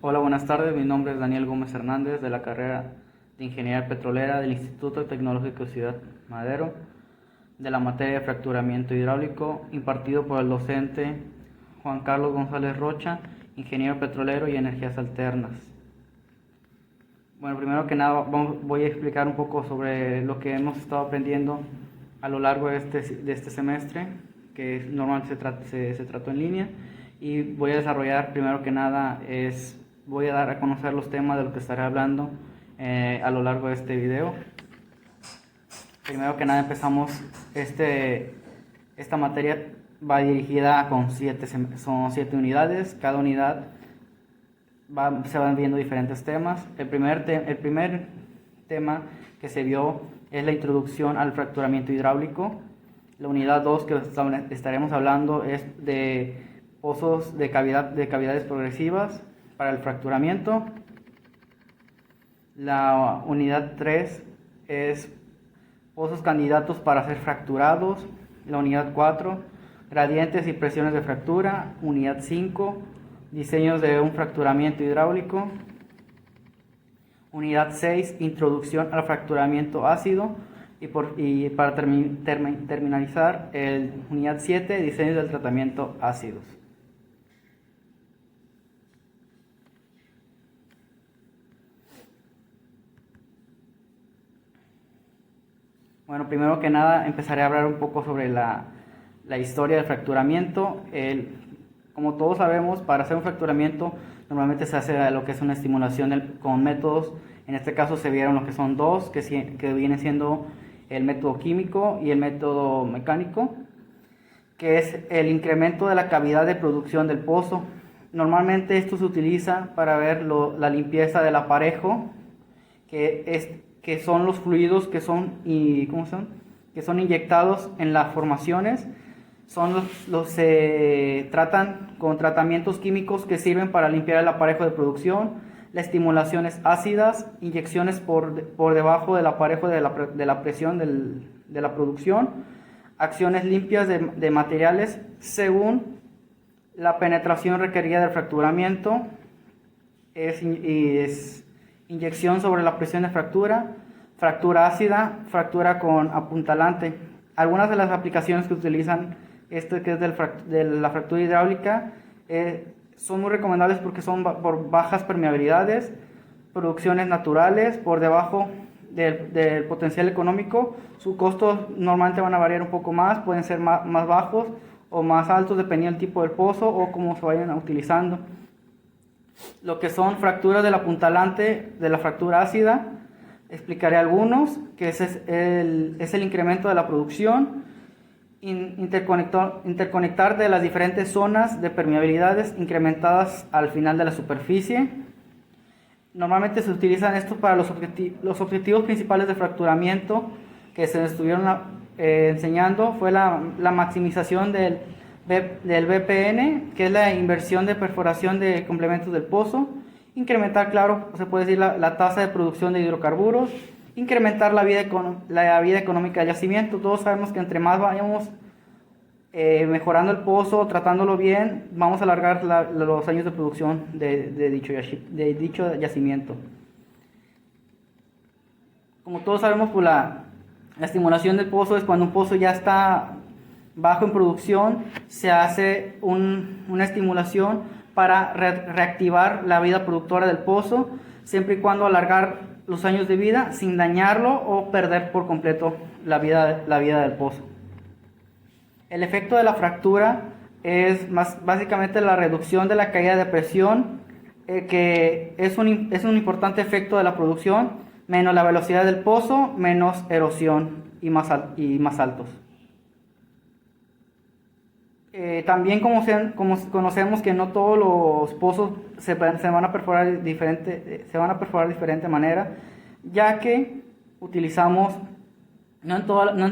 Hola, buenas tardes. Mi nombre es Daniel Gómez Hernández de la carrera de Ingeniería Petrolera del Instituto Tecnológico Ciudad Madero, de la materia de fracturamiento hidráulico, impartido por el docente Juan Carlos González Rocha, ingeniero petrolero y energías alternas. Bueno, primero que nada voy a explicar un poco sobre lo que hemos estado aprendiendo a lo largo de este semestre, que normalmente se trató en línea, y voy a desarrollar primero que nada voy a dar a conocer los temas de los que estaré hablando a lo largo de este video. Primero que nada empezamos, esta materia va dirigida con son 7 unidades. Cada unidad se van viendo diferentes temas. El primer tema que se vio es la introducción al fracturamiento hidráulico. La unidad 2 que estaremos hablando es de pozos de cavidades progresivas para el fracturamiento. La unidad 3 es pozos candidatos para ser fracturados. La unidad 4, gradientes y presiones de fractura. Unidad 5, diseños de un fracturamiento hidráulico. Unidad 6, introducción al fracturamiento ácido. Y para terminalizar, unidad 7, diseños del tratamiento ácidos. Bueno, primero que nada empezaré a hablar un poco sobre la historia del fracturamiento. Como todos sabemos, para hacer un fracturamiento normalmente se hace lo que es una estimulación con métodos. En este caso se vieron lo que son dos, que viene siendo el método químico y el método mecánico, que es el incremento de la cavidad de producción del pozo. Normalmente esto se utiliza para ver la limpieza del aparejo, que son los fluidos que son inyectados en las formaciones. Se tratan con tratamientos químicos que sirven para limpiar el aparejo de producción. La estimulación es ácidas, inyecciones por debajo del aparejo de la presión de la producción, acciones limpias de materiales según la penetración requerida del fracturamiento, es inyección sobre la presión de fractura, fractura ácida, fractura con apuntalante. Algunas de las aplicaciones que utilizan que es de la fractura hidráulica son muy recomendables porque son por bajas permeabilidades, producciones naturales, por debajo del potencial económico. Sus costos normalmente van a variar un poco más, pueden ser más bajos o más altos dependiendo del tipo del pozo o cómo se vayan utilizando. Lo que son fracturas del apuntalante, de la fractura ácida, explicaré algunos, que es el incremento de la producción, interconectar de las diferentes zonas de permeabilidades incrementadas al final de la superficie. Normalmente se utilizan esto para los objetivos principales de fracturamiento que se estuvieron enseñando. Fue la maximización del BPN, que es la inversión de perforación de complementos del pozo. Incrementar, claro, se puede decir la tasa de producción de hidrocarburos. Incrementar la vida económica del yacimiento. Todos sabemos que entre más vayamos mejorando el pozo, tratándolo bien, vamos a alargar los años de producción de dicho yacimiento. Como todos sabemos, pues la estimulación del pozo es cuando un pozo ya está bajo en producción, se hace una estimulación para reactivar la vida productora del pozo, siempre y cuando alargar los años de vida sin dañarlo o perder por completo la vida del pozo. El efecto de la fractura es básicamente la reducción de la caída de presión, que es un importante efecto de la producción, menos la velocidad del pozo, menos erosión y más altos. También como conocemos que no todos los pozos se van a perforar de diferente manera, ya que utilizamos, no en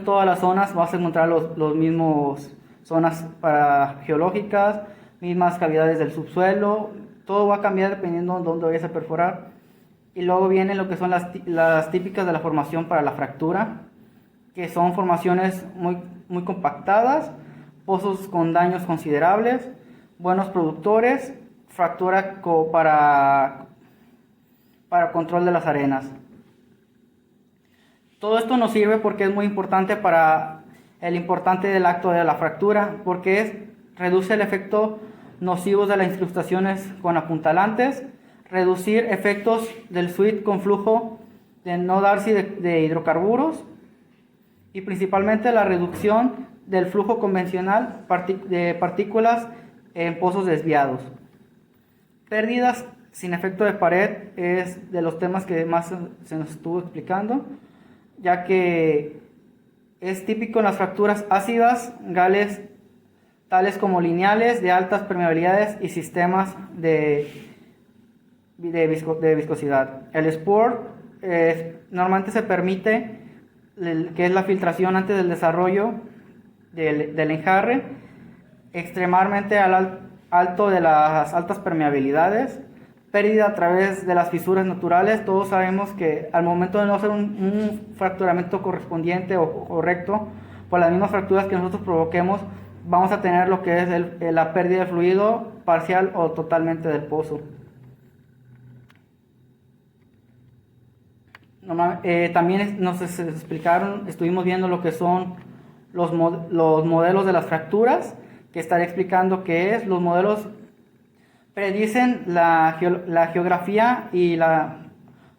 todas las zonas vas a encontrar los mismos zonas geológicas, mismas cavidades del subsuelo. Todo va a cambiar dependiendo de dónde vayas a perforar. Y luego vienen lo que son las típicas de la formación para la fractura, que son formaciones muy compactadas, pozos con daños considerables, buenos productores, fractura para control de las arenas. Todo esto nos sirve porque es muy importante para el importante del acto de la fractura, porque reduce el efecto nocivo de las incrustaciones con apuntalantes, reducir efectos del suite con flujo de no Darcy de hidrocarburos y principalmente la reducción del flujo convencional de partículas en pozos desviados. Pérdidas sin efecto de pared es de los temas que más se nos estuvo explicando, ya que es típico en las fracturas ácidas, gales tales como lineales de altas permeabilidades y sistemas de viscosidad. El sport normalmente se permite, que es la filtración antes del desarrollo del enjarre, extremadamente alto de las altas permeabilidades, pérdida a través de las fisuras naturales. Todos sabemos que al momento de no hacer un fracturamiento correspondiente o correcto, por las mismas fracturas que nosotros provoquemos, vamos a tener lo que es la pérdida de fluido parcial o totalmente del pozo. También nos explicaron, estuvimos viendo lo que son los modelos de las fracturas, que estaré explicando qué es. Los modelos predicen la geografía y la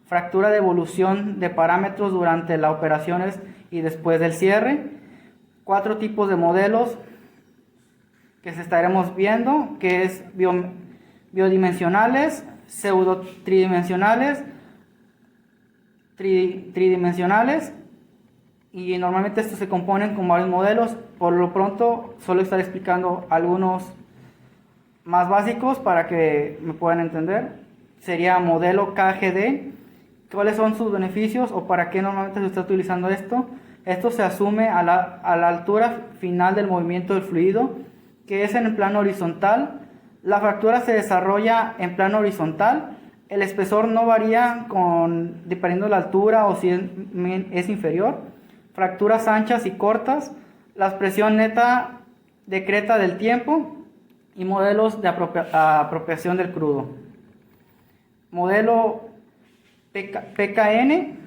fractura de evolución de parámetros durante las operaciones y después del cierre. 4 tipos de modelos que se estaremos viendo, que es biodimensionales, pseudo tridimensionales, tridimensionales, y normalmente estos se componen con varios modelos. Por lo pronto solo estaré explicando algunos más básicos para que me puedan entender. Sería modelo KGD. ¿Cuáles son sus beneficios o para qué normalmente se está utilizando esto? Esto se asume a la altura final del movimiento del fluido, que es en el plano horizontal. La fractura se desarrolla en plano horizontal. El espesor no varía dependiendo de la altura o si es inferior. Fracturas anchas y cortas. La presión neta decreta del tiempo y modelos de apropiación del crudo. Modelo PKN.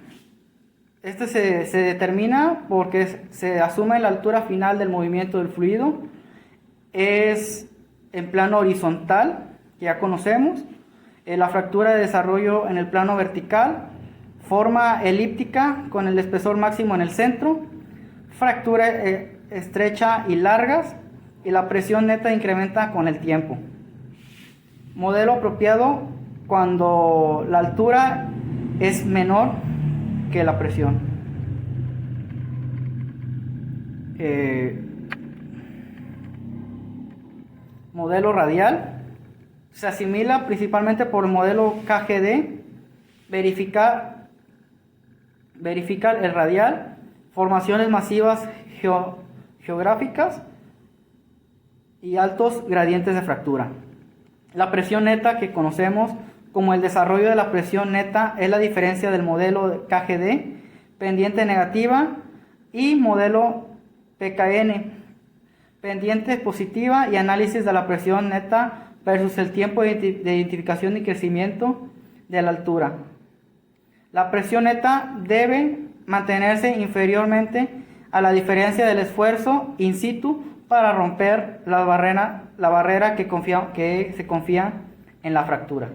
Este se determina porque se asume la altura final del movimiento del fluido. Es en plano horizontal, que ya conocemos. La fractura de desarrollo en el plano vertical, forma elíptica con el espesor máximo en el centro, fractura estrecha y largas, y la presión neta incrementa con el tiempo. Modelo apropiado cuando la altura es menor que la presión. Modelo radial se asimila principalmente por el modelo KGD. Verifica el radial, formaciones masivas geográficas y altos gradientes de fractura. La presión neta, que conocemos como el desarrollo de la presión neta, es la diferencia del modelo KGD, pendiente negativa, y modelo PKN, pendiente positiva y análisis de la presión neta versus el tiempo de identificación y crecimiento de la altura. La presión neta debe mantenerse inferiormente a la diferencia del esfuerzo in situ para romper la barrera que se confía en la fractura.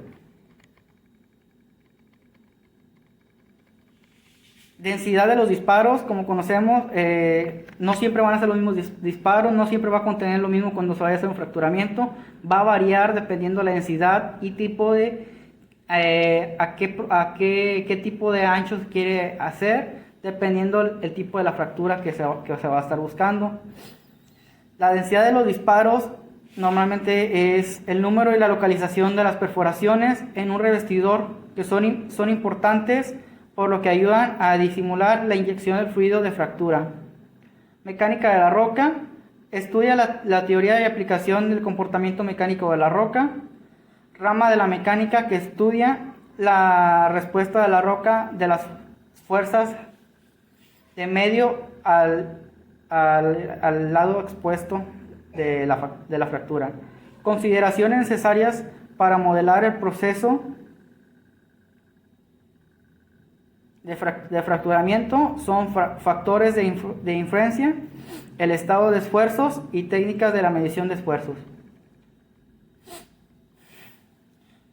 Densidad de los disparos, como conocemos, no siempre van a ser los mismos disparos, no siempre va a contener lo mismo cuando se vaya a hacer un fracturamiento, va a variar dependiendo de la densidad y tipo de qué tipo de ancho se quiere hacer, dependiendo el tipo de la fractura que se va a estar buscando. La densidad de los disparos normalmente es el número y la localización de las perforaciones en un revestidor, que son importantes por lo que ayudan a disimular la inyección del fluido de fractura. Mecánica de la roca. Estudia la teoría y aplicación del comportamiento mecánico de la roca. Rama de la mecánica, que estudia la respuesta de la roca de las fuerzas de medio al lado expuesto de la fractura. Consideraciones necesarias para modelar el proceso de fracturamiento son factores de influencia, el estado de esfuerzos y técnicas de la medición de esfuerzos.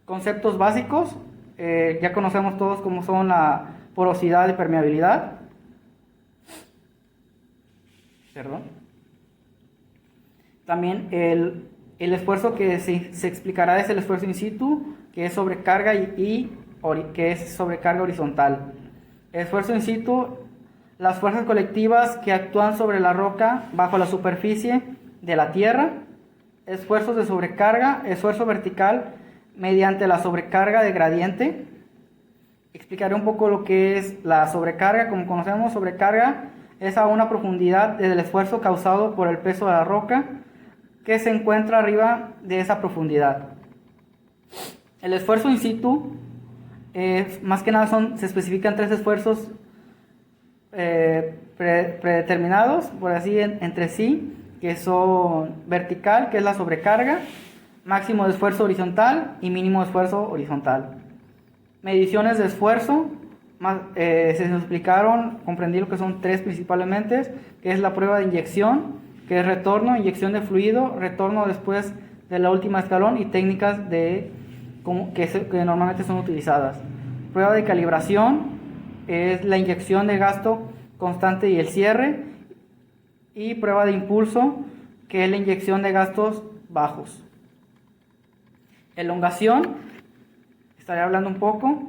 Conceptos básicos, ya conocemos todos cómo son la porosidad y permeabilidad. También el esfuerzo que se explicará es el esfuerzo in situ, que es sobrecarga que es sobrecarga horizontal. El esfuerzo in situ, las fuerzas colectivas que actúan sobre la roca bajo la superficie de la tierra. Esfuerzos de sobrecarga, esfuerzo vertical mediante la sobrecarga de gradiente. Explicaré un poco lo que es la sobrecarga. Como conocemos, sobrecarga es a una profundidad del esfuerzo causado por el peso de la roca que se encuentra arriba de esa profundidad. El esfuerzo in situ, más que nada se especifican 3 esfuerzos predeterminados, por así entre sí, que son vertical, que es la sobrecarga, máximo de esfuerzo horizontal y mínimo de esfuerzo horizontal. Mediciones de esfuerzo, se nos explicaron, comprendí lo que son 3 principalmente, que es la prueba de inyección, que es retorno, inyección de fluido, retorno después de la última escalón y técnicas que normalmente son utilizadas. Prueba de calibración es la inyección de gasto constante y el cierre, y prueba de impulso, que es la inyección de gastos bajos. Elongación, estaré hablando un poco,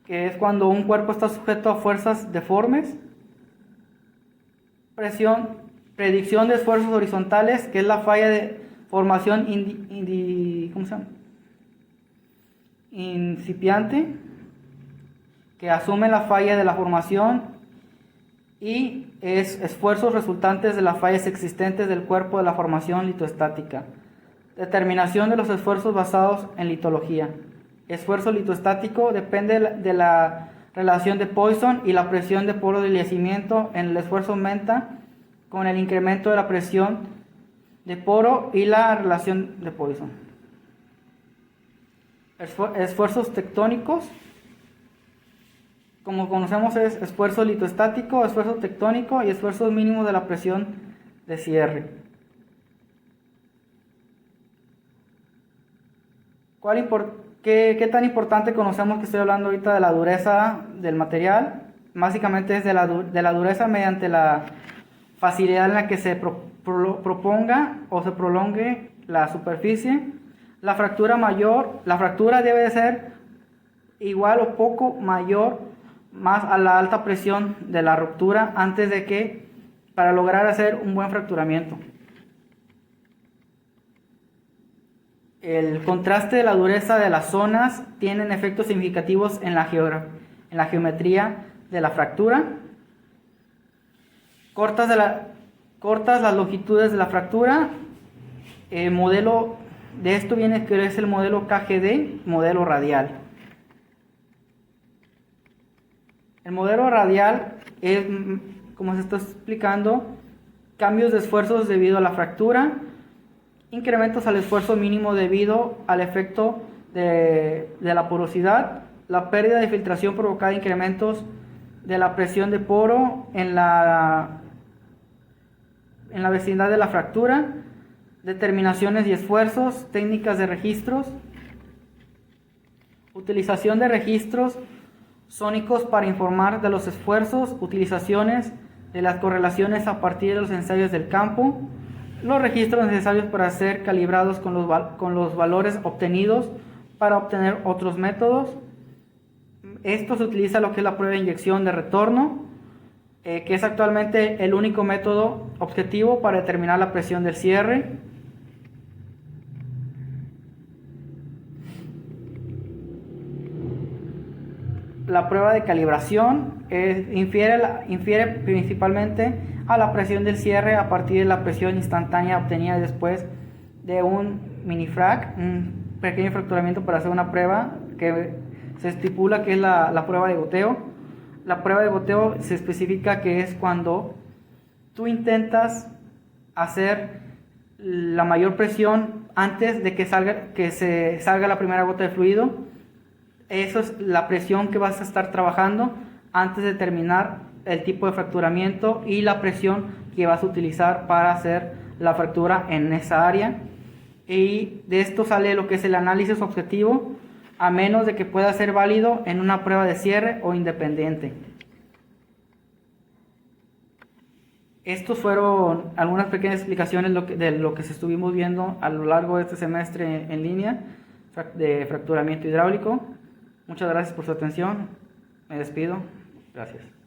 que es cuando un cuerpo está sujeto a fuerzas deformes. Predicción de esfuerzos horizontales, que es la falla de formación incipiante, que asume la falla de la formación, y es esfuerzos resultantes de las fallas existentes del cuerpo de la formación litoestática. Determinación de los esfuerzos basados en litología. Esfuerzo litoestático depende de la relación de Poisson y la presión de poro de yacimiento. En el esfuerzo aumenta con el incremento de la presión de poro y la relación de Poisson. Esfuerzos tectónicos, como conocemos, es esfuerzo litoestático, esfuerzo tectónico y esfuerzos mínimos de la presión de cierre. ¿Qué tan importante conocemos que estoy hablando ahorita de la dureza del material? Básicamente es de la dureza mediante la facilidad en la que se proponga o se prolongue la superficie. La fractura debe de ser igual o poco mayor más a la alta presión de la ruptura para lograr hacer un buen fracturamiento. El contraste de la dureza de las zonas tienen efectos significativos en la geometría de la fractura. Cortas las longitudes de la fractura. El modelo de esto viene que es el modelo KGD, modelo radial. El modelo radial es, como se está explicando, cambios de esfuerzos debido a la fractura, incrementos al esfuerzo mínimo debido al efecto de la porosidad, la pérdida de filtración provocada incrementos de la presión de poro en la vecindad de la fractura, determinaciones y esfuerzos, técnicas de registros, utilización de registros sónicos para informar de los esfuerzos, utilizaciones de las correlaciones a partir de los ensayos del campo, los registros necesarios para ser calibrados con los valores obtenidos para obtener otros métodos. Esto se utiliza lo que es la prueba de inyección de retorno, que es actualmente el único método objetivo para determinar la presión del cierre. La prueba de calibración infiere principalmente a la presión del cierre a partir de la presión instantánea obtenida después de un mini-frac, un pequeño fracturamiento, para hacer una prueba que se estipula que es la prueba de goteo. La prueba de goteo se especifica que es cuando tú intentas hacer la mayor presión antes de que se salga la primera gota de fluido. Eso es la presión que vas a estar trabajando antes de terminar el tipo de fracturamiento y la presión que vas a utilizar para hacer la fractura en esa área. Y de esto sale lo que es el análisis objetivo, a menos de que pueda ser válido en una prueba de cierre o independiente. Estos fueron algunas pequeñas explicaciones de lo que se estuvimos viendo a lo largo de este semestre en línea de fracturamiento hidráulico. Muchas gracias por su atención. Me despido. Gracias.